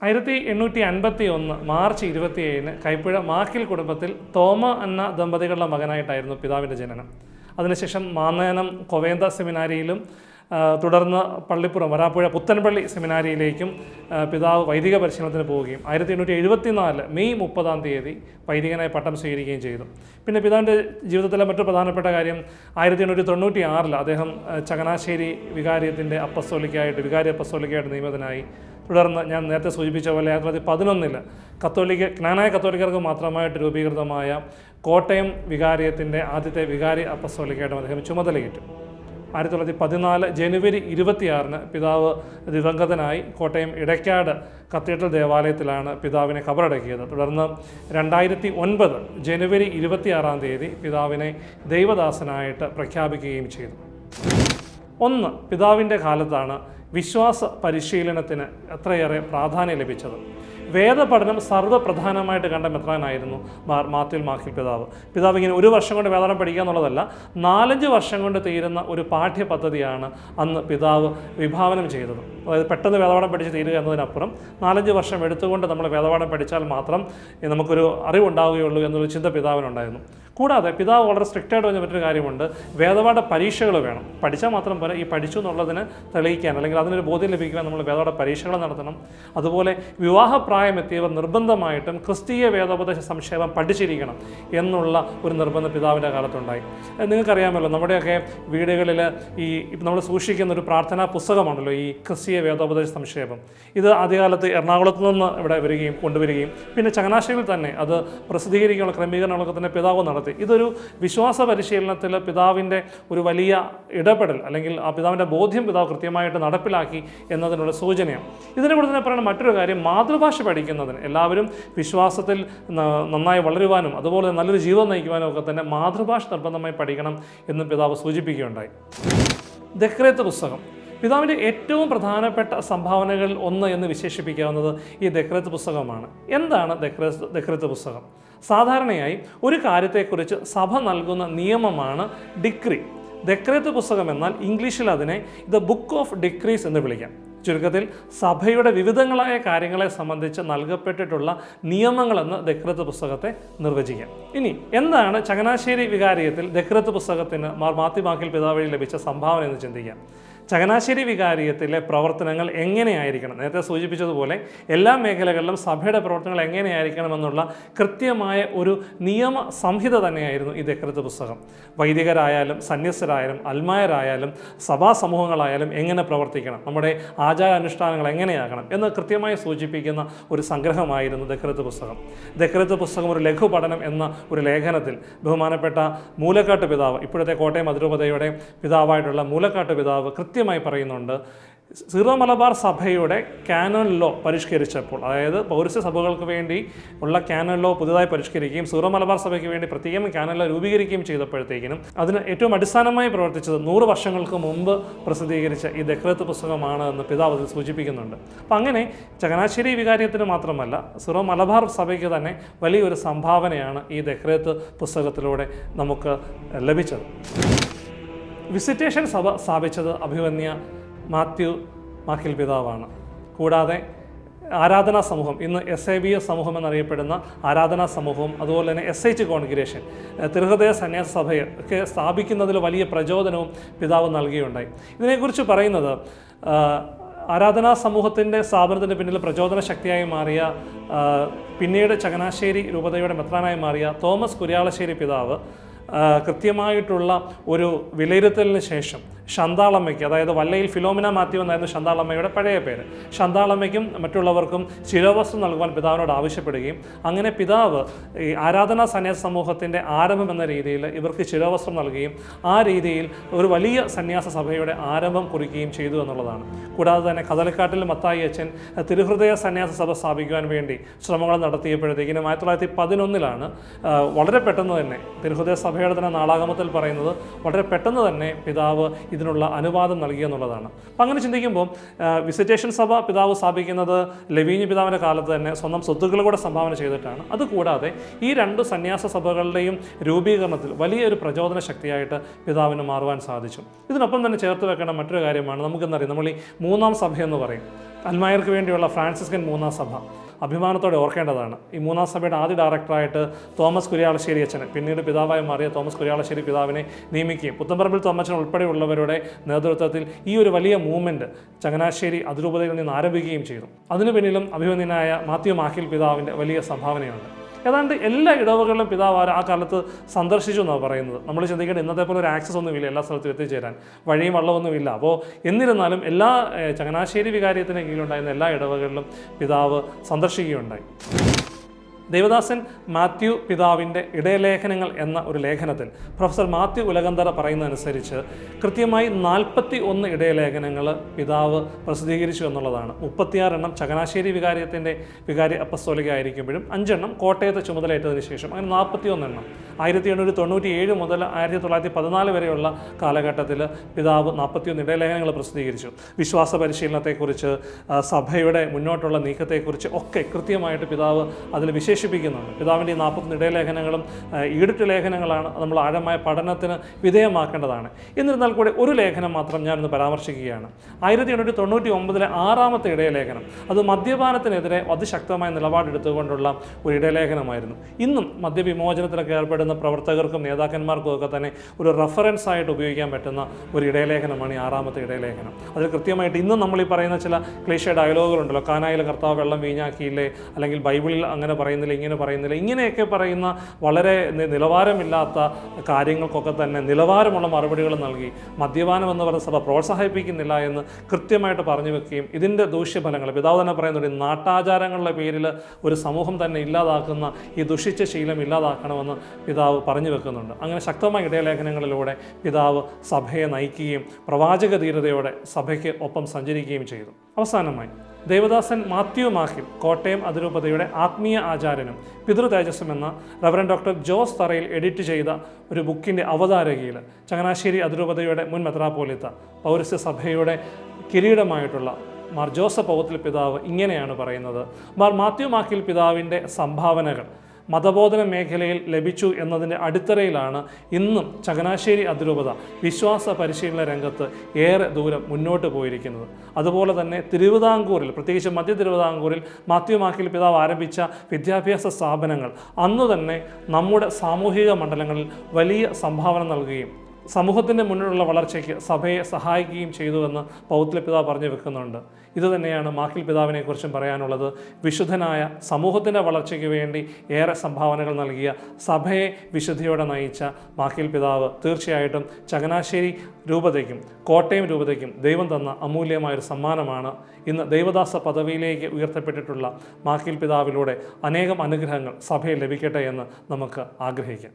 1851 March 27 Kaipuzha മാക്കിൽ കുടുംബത്തിൽ തോമ അന്ന ദമ്പതികളുടെ മകനായിട്ടായിരുന്നു പിതാവിൻ്റെ ജനനം. അതിനുശേഷം മാന്നേനം കൊവേന്ത സെമിനാരിയിലും തുടർന്ന് പള്ളിപ്പുറം വരാപ്പുഴ പുത്തൻപള്ളി സെമിനാരിയിലേക്കും പിതാവ് വൈദിക പരിശീലനത്തിന് പോവുകയും 1874 മെയ് 30 വൈദികനായി പട്ടം സ്വീകരിക്കുകയും ചെയ്തു. പിന്നെ പിതാവിൻ്റെ ജീവിതത്തിലെ മറ്റു പ്രധാനപ്പെട്ട കാര്യം 1896 അദ്ദേഹം ചങ്ങനാശ്ശേരി വികാരി അപ്പസ്തോലിക്കായിട്ട് നിയമിതനായി. തുടർന്ന് ഞാൻ നേരത്തെ സൂചിപ്പിച്ച പോലെ 1911 ജ്ഞാനായ കത്തോലിക്കർക്ക് മാത്രമായിട്ട് രൂപീകൃതമായ കോട്ടയം വികാരിയത്തിൻ്റെ ആദ്യത്തെ വികാരി അപ്പസ്തോലിക്കായിട്ടും അദ്ദേഹം ചുമതലയേറ്റു. 1914 ജനുവരി 26 പിതാവ് ദിവംഗതനായി. കോട്ടയം ഇടയ്ക്കാട് കത്തീഡ്രൽ ദേവാലയത്തിലാണ് പിതാവിനെ ഖബറടക്കിയത്. തുടർന്ന് 2009 ജനുവരി 26 പിതാവിനെ ദൈവദാസനായിട്ട് പ്രഖ്യാപിക്കുകയും ചെയ്തു. പിതാവിൻ്റെ കാലത്താണ് വിശ്വാസ പരിശീലനത്തിന് എത്രയേറെ പ്രാധാന്യം ലഭിച്ചത്. വേദപഠനം സർവ്വപ്രധാനമായിട്ട് കണ്ട മെത്രാനായിരുന്നു മാത്യു മാക്കിൽ പിതാവ്. പിതാവ് ഇങ്ങനെ ഒരു വർഷം കൊണ്ട് വേദപാഠം പഠിക്കുക എന്നുള്ളതല്ല, 4-5 വർഷം കൊണ്ട് തീരുന്ന ഒരു പാഠ്യപദ്ധതിയാണ് അന്ന് പിതാവ് വിഭാവനം ചെയ്തത്. അതായത് പെട്ടെന്ന് വേദപാഠം പഠിച്ച് തീരുക എന്നതിനപ്പുറം 4-5 വർഷം എടുത്തുകൊണ്ട് നമ്മൾ വേദപാഠം പഠിച്ചാൽ മാത്രം നമുക്കൊരു അറിവുണ്ടാവുകയുള്ളൂ എന്നൊരു ചിന്ത പിതാവിനുണ്ടായിരുന്നു. കൂടാതെ പിതാവ് വളരെ സ്ട്രിക്റ്റായിട്ട് പറഞ്ഞ മറ്റൊരു കാര്യമുണ്ട്, വേദപാഠ പരീക്ഷകൾ വേണം. പഠിച്ചാൽ മാത്രം പോലെ ഈ പഠിച്ചു എന്നുള്ളതിന് തെളിയിക്കാൻ അല്ലെങ്കിൽ അതിനൊരു ബോധ്യം ലഭിക്കുവാൻ നമ്മൾ വേദപാഠ പരീക്ഷകൾ നടത്തണം. അതുപോലെ വിവാഹപ്രായമെത്തിയവർ നിർബന്ധമായിട്ടും ക്രിസ്തീയ വേദോപദേശ സംക്ഷേപം പഠിച്ചിരിക്കണം എന്നുള്ള ഒരു നിർബന്ധം പിതാവിൻ്റെ കാലത്തുണ്ടായി. നിങ്ങൾക്കറിയാമല്ലോ, നമ്മുടെയൊക്കെ വീടുകളിൽ ഈ നമ്മൾ സൂക്ഷിക്കുന്ന ഒരു പ്രാർത്ഥനാ പുസ്തകമാണല്ലോ ഈ ക്രിസ്തീയ വേദോപദേശ സംക്ഷേപം. ഇത് ആദ്യകാലത്ത് എറണാകുളത്ത് നിന്ന് ഇവിടെ കൊണ്ടുവരികയും പിന്നെ ചങ്ങനാശ്ശേരിയിൽ തന്നെ അത് പ്രസിദ്ധീകരിക്കാനുള്ള ക്രമീകരണങ്ങളൊക്കെ തന്നെ പിതാവ് നടത്തി. ഇതൊരു വിശ്വാസ പരിശീലനത്തിൽ പിതാവിൻ്റെ ഒരു വലിയ ഇടപെടൽ അല്ലെങ്കിൽ ആ പിതാവിൻ്റെ ബോധ്യം പിതാവ് കൃത്യമായിട്ട് നടപ്പിലാക്കി എന്നതിനുള്ള സൂചനയാണ്. ഇതിനെ കൂടെ തന്നെ പറയുന്ന മറ്റൊരു കാര്യം, മാതൃഭാഷ പഠിക്കുന്നതിന് എല്ലാവരും വിശ്വാസത്തിൽ നന്നായി വളരുവാനും അതുപോലെ നല്ലൊരു ജീവിതം നയിക്കുവാനും ഒക്കെ തന്നെ മാതൃഭാഷ നിർബന്ധമായി പഠിക്കണം എന്ന് പിതാവ് സൂചിപ്പിക്കുകയുണ്ടായി. ദക്രേത്ത് പുസ്തകം പിതാവിൻ്റെ ഏറ്റവും പ്രധാനപ്പെട്ട സംഭാവനകളിൽ ഒന്ന് എന്ന് വിശേഷിപ്പിക്കാവുന്നത് ഈ ദക്രേത്ത് പുസ്തകമാണ്. എന്താണ് ദക്രേത്ത് പുസ്തകം? സാധാരണയായി ഒരു കാര്യത്തെക്കുറിച്ച് സഭ നൽകുന്ന നിയമമാണ് ഡിക്രി. ദക്രേത്ത് പുസ്തകം എന്നാൽ ഇംഗ്ലീഷിൽ അതിനെ ദ ബുക്ക് ഓഫ് ഡിക്രീസ് എന്ന് വിളിക്കാം. ചുരുക്കത്തിൽ സഭയുടെ വിവിധങ്ങളായ കാര്യങ്ങളെ സംബന്ധിച്ച് നൽകപ്പെട്ടിട്ടുള്ള നിയമങ്ങളെന്ന് ദക്രേത്ത് പുസ്തകത്തെ നിർവചിക്കാം. ഇനി എന്താണ് ചങ്ങനാശ്ശേരി വികാരിയത്തിൽ ദക്രേത്ത് പുസ്തകത്തിന് മാത്യു മാക്കിൽ പിതാവ് വഴി ലഭിച്ച സംഭാവന എന്ന് ചിന്തിക്കാം. ചങ്ങനാശ്ശേരി വികാരിയത്തിലെ പ്രവർത്തനങ്ങൾ എങ്ങനെയായിരിക്കണം, നേരത്തെ സൂചിപ്പിച്ചതുപോലെ എല്ലാ മേഖലകളിലും സഭയുടെ പ്രവർത്തനങ്ങൾ എങ്ങനെയായിരിക്കണമെന്നുള്ള കൃത്യമായ ഒരു നിയമ സംഹിത തന്നെയായിരുന്നു ഈ ദക്രേത്ത് പുസ്തകം. വൈദികരായാലും സന്യസ്തരായാലും അൽമായരായാലും സഭാ സമൂഹങ്ങളായാലും എങ്ങനെ പ്രവർത്തിക്കണം, നമ്മുടെ ആചാരാനുഷ്ഠാനങ്ങൾ എങ്ങനെയാകണം എന്ന് കൃത്യമായി സൂചിപ്പിക്കുന്ന ഒരു സംഗ്രഹമായിരുന്നു ദക്രേത്ത് പുസ്തകം. ദക്രേത്ത് പുസ്തകം ഒരു ലഘുപഠനം എന്ന ഒരു ലേഖനത്തിൽ ബഹുമാനപ്പെട്ട മൂലക്കാട്ട് പിതാവ്, ഇപ്പോഴത്തെ കോട്ടയം അതിരൂപതയുടെ പിതാവായിട്ടുള്ള മൂലക്കാട്ട് പിതാവ് കൃത്യമായി പറയുന്നുണ്ട്, സീറോ മലബാർ സഭയുടെ കാനോൻ ലോ പരിഷ്കരിച്ചപ്പോൾ, അതായത് പൗരസ്ത്യ സഭകൾക്ക് വേണ്ടി ഉള്ള കാനോൻ ലോ പുതുതായി പരിഷ്കരിക്കുകയും സീറോ മലബാർ സഭയ്ക്ക് വേണ്ടി പ്രത്യേകം കാനോൻ ലോ രൂപീകരിക്കുകയും ചെയ്തപ്പോഴത്തേക്കിനും അതിന് ഏറ്റവും അടിസ്ഥാനമായി പ്രവർത്തിച്ചത് 100 വർഷങ്ങൾക്ക് മുമ്പ് പ്രസിദ്ധീകരിച്ച ഈ ദക്രേത്ത് പുസ്തകമാണ് എന്ന് പിതാവ് അതിൽ സൂചിപ്പിക്കുന്നുണ്ട്. അപ്പം അങ്ങനെ ചങ്ങനാശ്ശേരി വികാരിയത്തിന് മാത്രമല്ല സീറോ മലബാർ സഭയ്ക്ക് തന്നെ വലിയൊരു സംഭാവനയാണ് ഈ ദക്രേത്ത് പുസ്തകത്തിലൂടെ നമുക്ക് ലഭിച്ചത്. വിസിറ്റേഷൻ സഭ സ്ഥാപിച്ചത് അഭിവന്യ മാത്യു മാക്കിൽ പിതാവാണ്. കൂടാതെ ആരാധനാ സമൂഹം, ഇന്ന് SABS സമൂഹം എന്നറിയപ്പെടുന്ന ആരാധനാ സമൂഹവും അതുപോലെ തന്നെ SH കോൺഗ്രിഗേഷൻ തിരുഹൃദയ സന്യാസ സഭയൊക്കെ സ്ഥാപിക്കുന്നതിൽ വലിയ പ്രചോദനവും പിതാവ് നൽകുകയുണ്ടായി. ഇതിനെക്കുറിച്ച് പറയുന്നത്, ആരാധനാ സമൂഹത്തിൻ്റെ സ്ഥാപനത്തിൻ്റെ പിന്നിൽ പ്രചോദന ശക്തിയായി മാറിയ പിന്നീട് ചങ്ങനാശ്ശേരി രൂപതയുടെ മെത്രാനായി മാറിയ തോമസ് കുര്യാളശ്ശേരി പിതാവ് കൃത്യമായിട്ടുള്ള ഒരു വിലയിരുത്തലിന് ശേഷം ശാന്താളമ്മയ്ക്ക്, അതായത് വല്ലയിൽ ഫിലോമിന മാത്യു എന്നായിരുന്നു ശാന്താളമ്മയുടെ പഴയ പേര്, ശാന്താളമ്മയ്ക്കും മറ്റുള്ളവർക്കും ശിരോവസ്ത്രം നൽകുവാൻ പിതാവിനോട് ആവശ്യപ്പെടുകയും അങ്ങനെ പിതാവ് ഈ ആരാധനാ സന്യാസ സമൂഹത്തിൻ്റെ ആരംഭം എന്ന രീതിയിൽ ഇവർക്ക് ശിരോവസ്ത്രം നൽകുകയും ആ രീതിയിൽ ഒരു വലിയ സന്യാസ സഭയുടെ ആരംഭം കുറിക്കുകയും ചെയ്തു എന്നുള്ളതാണ്. കൂടാതെ തന്നെ കതലക്കാട്ടിൽ മത്തായി അച്ഛൻ തിരുഹൃദയ സന്യാസ സഭ സ്ഥാപിക്കുവാൻ വേണ്ടി ശ്രമങ്ങൾ നടത്തിയപ്പോഴത്തേക്കിനും 1911 വളരെ പെട്ടെന്ന് തന്നെ തിരുഹൃദയ സഭയുടെ തന്നെ നാളാഗമത്തിൽ പറയുന്നത് വളരെ പെട്ടെന്ന് തന്നെ പിതാവ് ഇതിനുള്ള അനുവാദം നൽകിയ എന്നുള്ളതാണ്. അപ്പം അങ്ങനെ ചിന്തിക്കുമ്പോൾ വിസിറ്റേഷൻ സഭ പിതാവ് സ്ഥാപിക്കുന്നത് ലവീഞ്ഞ് പിതാവിൻ്റെ കാലത്ത് തന്നെ സ്വന്തം സ്വത്തുക്കൾ കൂടെ സംഭാവന ചെയ്തിട്ടാണ്. അതുകൂടാതെ ഈ 2 സന്യാസ സഭകളുടെയും രൂപീകരണത്തിൽ വലിയൊരു പ്രചോദന ശക്തിയായിട്ട് പിതാവിന് മാറുവാൻ സാധിച്ചു. ഇതിനൊപ്പം തന്നെ ചേർത്ത് വെക്കേണ്ട മറ്റൊരു കാര്യമാണ്, നമുക്കെന്നറിയാം, നമ്മൾ ഈ 3-ാം സഭയെന്ന് പറയും. അൽമായർക്ക് വേണ്ടിയുള്ള ഫ്രാൻസിസ്കൻ മൂന്നാം സഭ അഭിമാനത്തോടെ ഓർക്കേണ്ടതാണ്. ഈ മൂന്നാം സഭയുടെ ആദ്യ ഡയറക്ടറായിട്ട് തോമസ് കുര്യാളശ്ശേരി അച്ഛനെ, പിന്നീട് പിതാവായി മാറിയ തോമസ് കുര്യാളശ്ശേരി പിതാവിനെ നിയമിക്കുകയും പുത്തമ്പറമ്പിൽ തോമച്ചൻ ഉൾപ്പെടെയുള്ളവരുടെ നേതൃത്വത്തിൽ ഈ ഒരു വലിയ മൂവ്മെൻറ്റ് ചങ്ങനാശ്ശേരി അതിരൂപതയിൽ നിന്ന് ആരംഭിക്കുകയും ചെയ്തു. അതിനു പിന്നിലും അഭിമന്യനായ മാത്യു മാക്കിൽ പിതാവിൻ്റെ വലിയ സംഭാവനയുണ്ട്. ഏതാണ്ട് എല്ലാ ഇടവകളിലും പിതാവ് ആ കാലത്ത് സന്ദർശിച്ചു എന്നാണ് പറയുന്നത്. നമ്മൾ ചിന്തിക്കേണ്ട ഇന്നത്തെ പോലെ ഒരു ആക്സസ് ഒന്നുമില്ല എല്ലാ സ്ഥലത്തും എത്തിച്ചേരാൻ, വഴിയും വള്ളമൊന്നുമില്ല. അപ്പോൾ എന്നിരുന്നാലും എല്ലാ ചങ്ങനാശ്ശേരി വികാരിയത്തിന് കീഴിലുണ്ടായിരുന്ന എല്ലാ ഇടവകളിലും പിതാവ് സന്ദർശിക്കുകയുണ്ടായി. ദേവദാസൻ മാത്യു പിതാവിൻ്റെ ഇടയലേഖനങ്ങൾ എന്ന ഒരു ലേഖനത്തിൽ പ്രൊഫസർ മാത്യു ഉലകന്തറ പറയുന്നതനുസരിച്ച് കൃത്യമായി 41 ഇടയലേഖനങ്ങൾ പിതാവ് പ്രസിദ്ധീകരിച്ചു എന്നുള്ളതാണ്. 36 എണ്ണം ചങ്ങനാശ്ശേരി വികാരിയത്തിൻ്റെ വികാരി അപ്പസ്തോലിക ആയിരിക്കുമ്പോഴും 5 എണ്ണം കോട്ടയത്തെ ചുമതലയേറ്റതിന് ശേഷം, അങ്ങനെ 41 എണ്ണം 1897 മുതൽ 1914 വരെയുള്ള കാലഘട്ടത്തിൽ പിതാവ് 41 ഇടയലേഖനങ്ങൾ പ്രസിദ്ധീകരിച്ചു. വിശ്വാസ പരിശീലനത്തെക്കുറിച്ച്, സഭയുടെ മുന്നോട്ടുള്ള നീക്കത്തെക്കുറിച്ച് ഒക്കെ കൃത്യമായിട്ട് പിതാവ് അതിൽ വിശേഷിപ്പിക്കുന്നുണ്ട്. പിതാവിൻ്റെ ഈ 41 ഇടയലേഖനങ്ങളും ഈടിട്ട് ലേഖനങ്ങളാണ്, നമ്മൾ ആഴമായ പഠനത്തിന് വിധേയമാക്കേണ്ടതാണ്. എന്നിരുന്നാൽ കൂടെ ഒരു ലേഖനം മാത്രം ഞാനൊന്ന് പരാമർശിക്കുകയാണ്. 1899 6ാമത്തെ ഇടയലേഖനം. അത് മദ്യപാനത്തിനെതിരെ അതിശക്തമായ നിലപാടെടുത്തുകൊണ്ടുള്ള ഒരു ഇടയലേഖനമായിരുന്നു. ഇന്നും മദ്യവിമോചനത്തിലൊക്കെ ഏർപ്പെടുന്ന പ്രവർത്തകർക്കും നേതാക്കന്മാർക്കും ഒക്കെ തന്നെ ഒരു റെഫറൻസ് ആയിട്ട് ഉപയോഗിക്കാൻ പറ്റുന്ന ഒരു ഇടയലേഖനമാണ് ഈ 6ാമത്തെ ഇടയലേഖനം. അതിൽ കൃത്യമായിട്ട് ഇന്നും നമ്മൾ ഈ പറയുന്ന ചില ക്ലീശ ഡയലോഗുകളുണ്ടല്ലോ, കാനായിൽ കർത്താവ് വെള്ളം വീഞ്ഞാക്കിയില്ലേ, അല്ലെങ്കിൽ ബൈബിളിൽ അങ്ങനെ പറയുന്നില്ല, ഇങ്ങനെ പറയുന്നില്ല, ഇങ്ങനെയൊക്കെ പറയുന്ന വളരെ നിലവാരമില്ലാത്ത കാര്യങ്ങൾക്കൊക്കെ തന്നെ നിലവാരമുള്ള മറുപടികൾ നൽകി മദ്യപാനം എന്ന് പറയുന്ന സഭ പ്രോത്സാഹിപ്പിക്കുന്നില്ല എന്ന് കൃത്യമായിട്ട് പറഞ്ഞു വെക്കുകയും ഇതിൻ്റെ ദൂഷ്യഫലങ്ങൾ പിതാവ് തന്നെ പറയുന്നുണ്ട്, നാട്ടാചാരങ്ങളുടെ പേരിൽ ഒരു സമൂഹം തന്നെ ഇല്ലാതാക്കുന്ന ഈ ദുഷിച്ച ശീലം ഇല്ലാതാക്കണമെന്ന് പിതാവ് പറഞ്ഞു വെക്കുന്നുണ്ട്. അങ്ങനെ ശക്തമായ ഇടയലേഖനങ്ങളിലൂടെ പിതാവ് സഭയെ നയിക്കുകയും പ്രവാചക ധീരതയോടെ സഭയ്ക്ക് ഒപ്പം സഞ്ചരിക്കുകയും ചെയ്തു. അവസാനമായി ദേവദാസൻ മാത്യു മാക്കിൽ കോട്ടയം അതിരൂപതയുടെ ആത്മീയ ആചാര്യനും പിതൃതേജസ്സും എന്ന റവറൻഡ് ഡോക്ടർ ജോസ് തറയിൽ എഡിറ്റ് ചെയ്ത ഒരു ബുക്കിൻ്റെ അവതാരകയിൽ ചങ്ങനാശ്ശേരി അതിരൂപതയുടെ മുൻ മെത്രാപ്പോലീത്ത പൗരസ്ത്യ സഭയുടെ കിരീടമായിട്ടുള്ള മാർ ജോസഫ് പൗത്തിൽ പിതാവ് ഇങ്ങനെയാണ് പറയുന്നത്: മാർ മാത്യു മാക്കിൽ പിതാവിൻ്റെ സംഭാവനകൾ മതബോധന മേഖലയിൽ ലഭിച്ചു എന്നതിൻ്റെ അടിത്തറയിലാണ് ഇന്നും ചങ്ങനാശ്ശേരി അതിരൂപത വിശ്വാസ പരിശീലന രംഗത്ത് ഏറെ ദൂരം മുന്നോട്ട് പോയിരിക്കുന്നത്. അതുപോലെ തന്നെ തിരുവിതാംകൂറിൽ, പ്രത്യേകിച്ച് മധ്യ തിരുവിതാംകൂറിൽ മാത്യു മാക്കിൽ പിതാവ് ആരംഭിച്ച വിദ്യാഭ്യാസ സ്ഥാപനങ്ങൾ അന്നു തന്നെ നമ്മുടെ സാമൂഹിക മണ്ഡലങ്ങളിൽ വലിയ സംഭാവന നൽകുകയും സമൂഹത്തിൻ്റെ മുന്നിലുള്ള വളർച്ചയ്ക്ക് സഭയെ സഹായിക്കുകയും ചെയ്തുവെന്ന് പൗത്യ പിതാവ് പറഞ്ഞു വെക്കുന്നുണ്ട്. ഇതുതന്നെയാണ് മാക്കിൽ പിതാവിനെക്കുറിച്ചും പറയാനുള്ളത്. വിശുദ്ധനായ സമൂഹത്തിൻ്റെ വളർച്ചയ്ക്ക് വേണ്ടി ഏറെ സംഭാവനകൾ നൽകിയ, സഭയെ വിശുദ്ധിയോടെ നയിച്ച മാക്കിൽ പിതാവ് തീർച്ചയായിട്ടും ചങ്ങനാശ്ശേരി രൂപതയ്ക്കും കോട്ടയം രൂപതയ്ക്കും ദൈവം തന്ന അമൂല്യമായൊരു സമ്മാനമാണ്. ഇന്ന് ദൈവദാസ പദവിയിലേക്ക് ഉയർത്തപ്പെട്ടിട്ടുള്ള മാക്കിൽ പിതാവിലൂടെ അനേകം അനുഗ്രഹങ്ങൾ സഭയിൽ ലഭിക്കട്ടെ എന്ന് നമുക്ക് ആഗ്രഹിക്കാം.